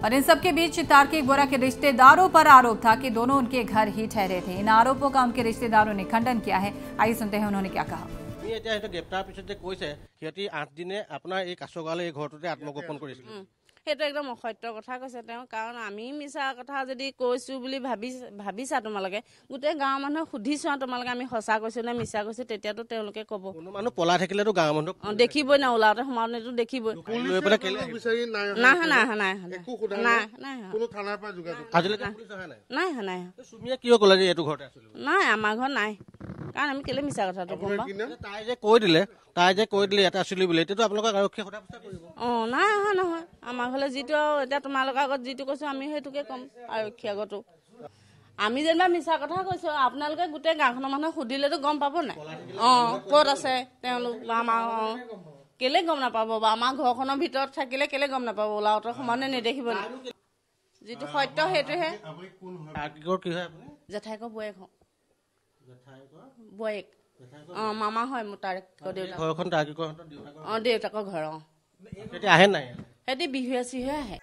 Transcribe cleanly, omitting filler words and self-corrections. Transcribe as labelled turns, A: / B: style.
A: और इन सबके बीच तार्किक बोरा के रिश्तेदारों पर आरोप था कि दोनों उनके घर ही ठहरे थे। इन आरोपों का उनके रिश्तेदारों ने खंडन किया है। आइए सुनते हैं उन्होंने क्या कहा।
B: গ্ৰেপ্তাৰ পিছত যে কৈছে সিহঁতি 8 দিনে আপোনাৰ এই কাছগাঁৱৰ এই ঘৰটোতে আত্মগোপন কৰিছিল।
C: সেইটো একদম অসত্য কথা কৈছে তেওঁ, কাৰণ আমি মিছা কথা যদি কৈছো বুলি ভাবিছা তোমালোকে, গোটেই গাঁৱৰ মানুহে সুধিছোৱা তোমালোকে আমি সঁচা কৈছো নে মিছা কৈছো, তেতিয়াতো তেওঁলোকে ক'ব।
B: কোনো মানুহ পলাই থাকিলেতো গাঁৱৰ মানুহক
C: দেখিবই না, ওলাওতে সোমাওতেতো দেখিবই। নাই আমাৰ ঘৰত নাই, কাৰণ আমি কেলে মিছা কথাটো ক'ম।
B: তাই যে কৈ দিলে এটা আছিলি বুলি, এতিয়াতো আপোনালোকক আৰক্ষীয়ে সোধা পোছা কৰিব।
C: নাই অহা নহয়, আমাৰ ঘৰলে যিটো এতিয়া তোমালোকৰ আগত যিটো কৈছো আমি সেইটোকে ক'ম আৰক্ষী আগতো। আমি যেনিবা মিছা কথা কৈছো, আপোনালোকে গোটেই গাঁওখনৰ মানুহে সুধিলেতো গম পাব নাই। ক'ত আছে তেওঁলোক বা আমাৰ কেলে গম নাপাব বা আমাৰ ঘৰখনৰ ভিতৰত থাকিলে কেলে গম নাপাব, ওলাওতে সমানে নেদেখিব নি। যিটো সত্য সেইটোহে। জেঠাইকৰ বয়েক হওঁ, বয়েক। মামা হয় মোৰ তাৰ দেউতাকৰ ঘৰ।
B: আহে নাই
C: সিহঁতি বিহুৱে চিহুৱে আহে।